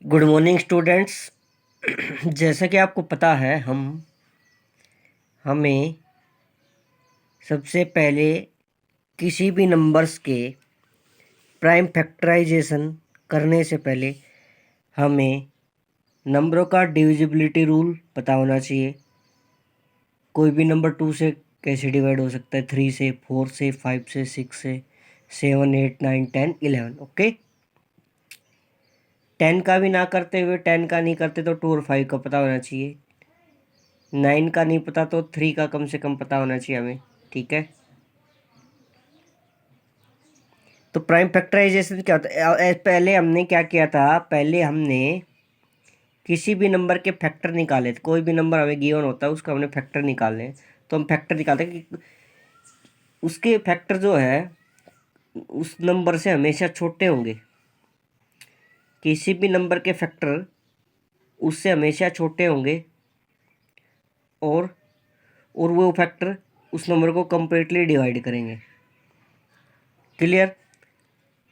Good morning students. जैसा कि आपको पता है हमें सबसे पहले किसी भी नंबर्स के प्राइम फैक्टराइजेशन करने से पहले हमें नंबरों का डिविजिबिलिटी रूल पता होना चाहिए। कोई भी नंबर 2 से कैसे डिवाइड हो सकता है, 3 से, 4 से, 5 से, 6 से, 7, 8, 9, 10, 11। ओके, 10 का भी ना करते हुए 10 का नहीं करते तो 2 और 5 का पता होना चाहिए। 9 का नहीं पता तो 3 का कम से कम पता होना चाहिए हमें। ठीक है, तो प्राइम फैक्टराइजेशन क्या होता है? पहले हमने क्या किया था, पहले हमने किसी भी नंबर के फैक्टर निकाले थे। कोई भी नंबर हमें गिवन होता है उसका हमने फैक्टर निकालने हैं, तो हम फैक्टर निकालते हैं कि उसके फैक्टर जो है उस नंबर से हमेशा छोटे होंगे। किसी भी नंबर के फैक्टर उससे हमेशा छोटे होंगे और वो फैक्टर उस नंबर को कंप्लीटली डिवाइड करेंगे। क्लियर?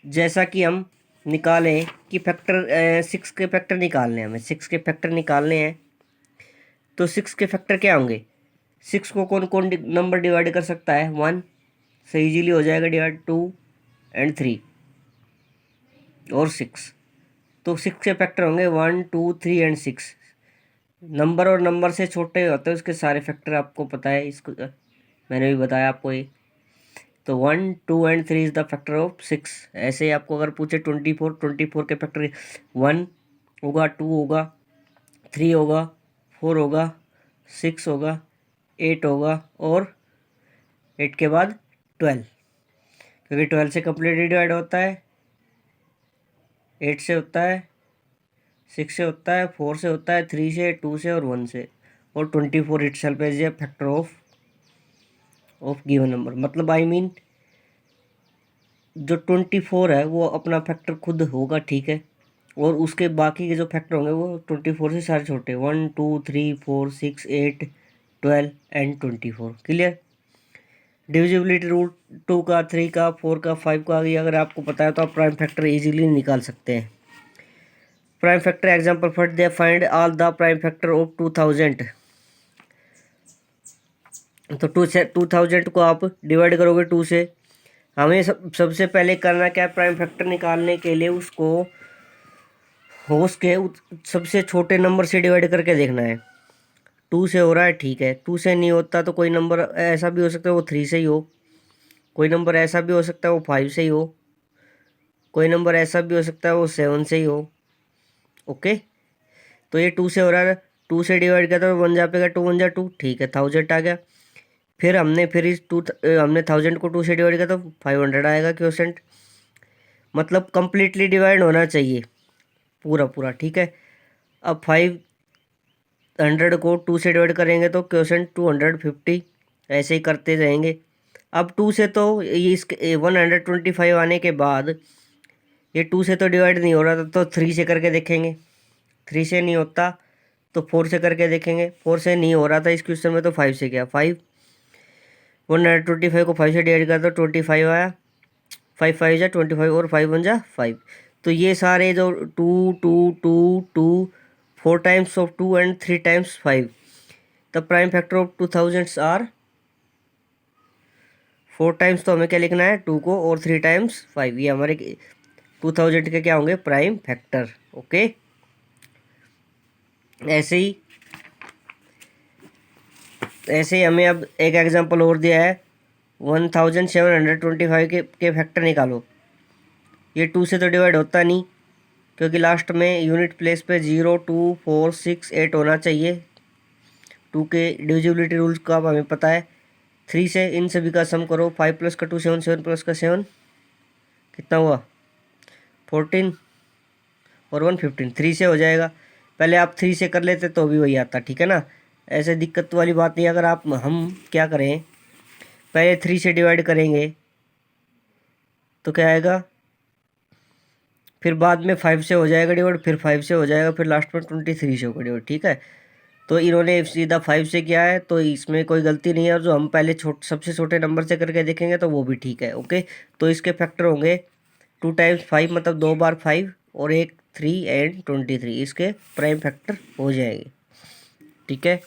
जैसा कि हम निकालें कि फैक्टर 6 के फैक्टर निकालने हैं, हमें 6 के फैक्टर निकालने हैं, तो 6 के फैक्टर क्या होंगे? 6 को कौन कौन नंबर डिवाइड कर सकता है? 1 से इजीली हो जाएगा डिवाइड, 2 एंड 3 और 6। तो 6 के फैक्टर होंगे 1, 2, 3 एंड 6। नंबर और नंबर से छोटे होते हैं उसके सारे फैक्टर, आपको पता है, इसको मैंने भी बताया आपको ये। तो 1, 2 and 3 is the factor of 6। ऐसे ही आपको अगर पूछे 24 के फैक्टर 1 होगा, 2 होगा, 3 होगा, 4 होगा, 6 होगा, 8 होगा और 8 के बाद 12, क्योंकि 12 से कंप्लीट डिवाइड होता है, 8 से होता है, 6 से होता है, 4 से होता है, 3 से, 2 से और 1 से, और 24 itself is a factor of given number. मतलब आई मीन जो 24 है वो अपना फैक्टर खुद होगा, ठीक है, और उसके बाकी के जो फैक्टर होंगे वो 24 से सारे छोटे, 1, 2, 3, 4, 6, 8, 12 एंड 24। क्लियर? डिविजिबिलिटी रूल 2 का, 3 का, 4 का, 5 का ये अगर आपको पता है तो आप प्राइम फैक्टर इजीली निकाल सकते हैं। Prime factor example first they find all the prime factor of 2000। तो 2000 को आप डिवाइड करोगे 2 से। हमें सबसे पहले करना क्या है, प्राइम फैक्टर निकालने के लिए उसको होश के सबसे छोटे नंबर से डिवाइड करके देखना है। 2 से हो रहा है, ठीक है। 2 से नहीं होता तो कोई नंबर ऐसा भी हो सकता है वो 3 से ही हो, कोई नंबर ऐसा भी हो सकता है वो 5 से ही हो, कोई नंबर ऐसा भी हो सकता है वो 7 से ही हो। ओके, तो ये 2 से हो रहा है, 2 से डिवाइड किया तो 1 जा पेगा, 2 1 जा 2, ठीक है, 1000 आ गया। फिर हमने इस 2 हमने 1000 को 2 से डिवाइड किया तो 500 आएगा क्वोशेंट। मतलब कंप्लीटली डिवाइड होना चाहिए पूरा पूरा, ठीक है। अब 500 को 2 से डिवाइड करेंगे तो क्वोशेंट 250, ऐसे ही करते जाएंगे। अब 2 से तो ये इसके 125 आने के बाद ये 2 से तो डिवाइड नहीं हो रहा था, तो 3 से करके देखेंगे। 3 से नहीं होता तो 4 से करके देखेंगे। 4 से नहीं हो रहा था इस क्वेश्चन में तो 5 से किया। 125 को 5 से डिवाइड कर तो 25 आया, 5 5 जा 25 और 5 1 जा 5। तो ये सारे जो 2 2 2 2 4 times of 2 and 3 times 5, the prime factor of 2000 are 4 times, तो हमें क्या लिखना है 2 को, और 3 टाइम्स 5, ये हमारे 2000 के क्या होंगे प्राइम फैक्टर। ओके, ऐसे ही हमें अब एक एग्जांपल और दिया है, 1725 के फैक्टर निकालो। ये 2 से तो डिवाइड होता नहीं, क्योंकि लास्ट में यूनिट प्लेस पे 0, 2, 4, 6, 8 होना चाहिए। 2 के डिविजिबिलिटी रूल्स का अब हमें पता है। 3 से इन सभी का सम करो, 5 प्लस का 2 7, 7 प्लस का 7 कितना हुआ 14 और 1 15। 3 से हो जाएगा। पहले आप 3 से कर लेते तो भी वही आता, ठीक है ना। ऐसे दिक्कत वाली बात नहीं। अगर आप हम क्या करें, पहले 3 से डिवाइड करेंगे तो क्या आएगा, फिर बाद में 5 से हो जाएगा डिवाइड, फिर 5 से हो जाएगा, फिर लास्ट में 23 से होगा डिवाइड, ठीक है। तो इन्होंने सीधा 5 से किया है तो इसमें कोई गलती नहीं है, और जो हम पहले सबसे छोटे नंबर से करके देखेंगे तो वो भी ठीक है। ओके, तो इसके फैक्टर होंगे 2 टाइम्स 5, मतलब 2 बार 5, और एक 3 एंड 23 इसके प्राइम फैक्टर हो जाएंगे। ठीक है,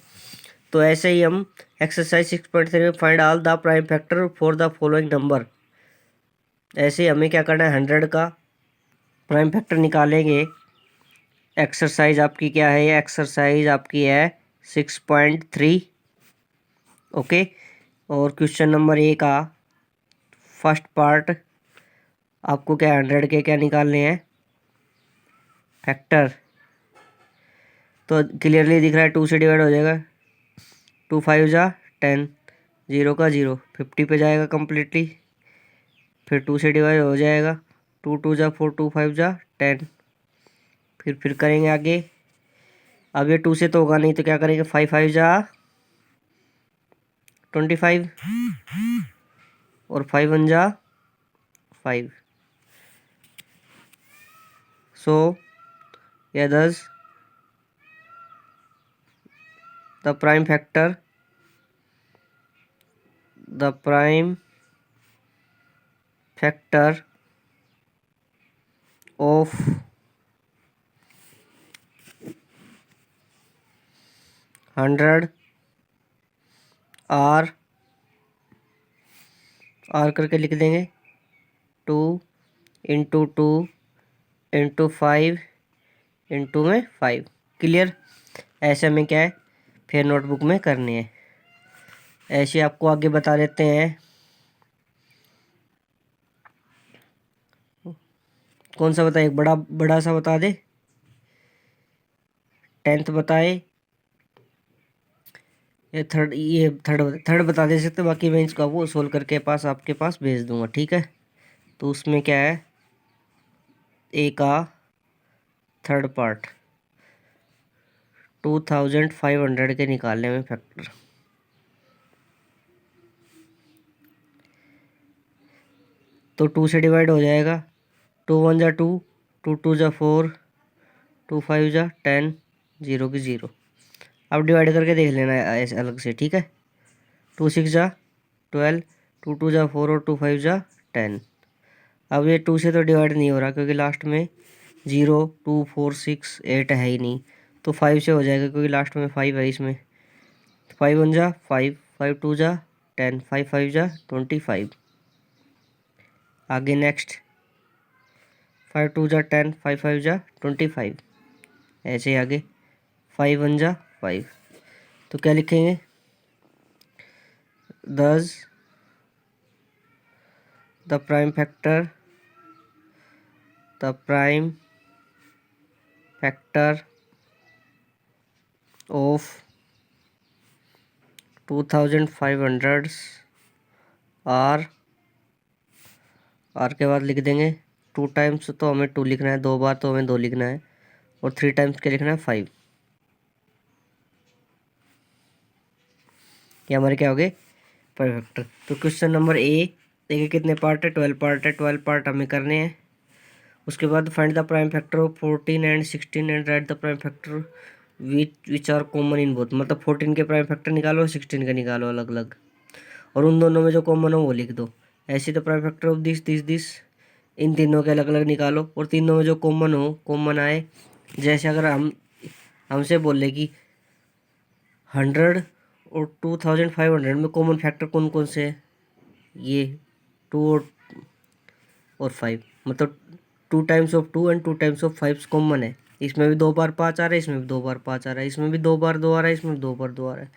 तो ऐसे ही हम एक्सरसाइज 6.3 में find all the prime factor for the following number. ऐसे ही हमें क्या करना है, 100 का प्राइम फैक्टर निकालेंगे। एक्सरसाइज आपकी क्या है, एक्सरसाइज आपकी है 6.3। ओके, और क्वेश्चन नंबर ए का फर्स्ट पार्ट आपको क्या 100 के क्या निकालने हैं, फैक्टर। तो क्लियरली दिख रहा है 2 से डिवाइड हो जाएगा, 2 5 जा 10, 0 का 0, 50 पे जाएगा कम्प्लीटली, फिर 2 से डिवाइड हो जाएगा, 2 2 जा 4, 2 5 जा 10, फिर करेंगे आगे। अब ये 2 से तो होगा नहीं, तो क्या करेंगे, 5 5 जा 25 और 5 1 जा 5। सो या thus the prime factor of 100 R करके लिख देंगे 2 इंटू 2 इंटू 5 इंटू में 5। क्लियर, ऐसे हमें क्या है फिर नोटबुक में करनी है। ऐसे आपको आगे बता देते हैं, कौन सा बताए, एक बड़ा सा बता दे, 10th बताए, ये थर्ड बता दे सकते, बाकी मैं इसका वो सोल्व करके पास आपके पास भेज दूंगा। ठीक है, तो उसमें क्या है, ए का थर्ड पार्ट 2500 के निकालने में फैक्टर। तो 2 से डिवाइड हो जाएगा, 2 1 जा 2, 2 2 जा 4, 2 5 जा 10, 0 की 0। अब डिवाइड करके देख लेना है ऐसे अलग से। ठीक है, 2 6 जा 12, 2 2 जा 4 और 2 5 जा 10। अब ये 2 से तो डिवाइड नहीं हो रहा क्योंकि लास्ट में 0 2 4 6 8 है ही नहीं, तो 5 से हो जाएगा क्योंकि लास्ट में 5 है इसमें। 5 1 जा 5, 5 2 जा 10, 5 5 जा 25। आगे नेक्स्ट 5 2 जा 10, 5 5 जा 25। ऐसे ही आगे 5 1 जा 5। तो क्या लिखेंगे, 10 the prime factor of 2500 are के बाद लिख देंगे 2 टाइम्स, तो हमें 2 लिखना है, 2 बार तो हमें 2 लिखना है, और 3 टाइम्स के लिखना है 5। ये हमारे क्या हो गए, प्राइम फैक्टर। तो क्वेश्चन नंबर ए देखिए कितने पार्ट है, 12 पार्ट है, 12 पार्ट हमें करने हैं। उसके बाद find the prime factor of 14 and 16 and write the prime factor which are common in both. मतलब 14 के प्राइम फैक्टर निकालो, 16 का निकालो अलग अलग, और उन दोनों में जो कॉमन हो वो लिख दो। ऐसे the prime factor of this in तीनों के अलग अलग निकालो, और तीनों में जो कॉमन आए, जैसे अगर हमसे बोले कि 100 और 2500 में कॉमन फैक्टर कौन कौन से है, ये 2 और 5, मतलब 2 times of 2 and 2 times of 5 common है। इसमें भी 2 बार 5 आ रहा है, इसमें भी 2 बार 5 आ रहा है, इसमें भी 2 बार 2 आ रहा है, इसमें भी 2 बार 2 आ रहा है।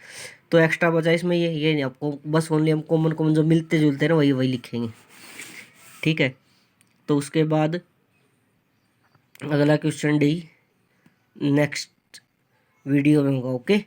तो एक्स्ट्रा बचा इसमें ये नहीं, आपको बस ओनली हम कॉमन जो मिलते जुलते हैं ना वही लिखेंगे। ठीक है, तो उसके बाद अगला क्वेश्चन डी नेक्स्ट वीडियो में होगा। ओके।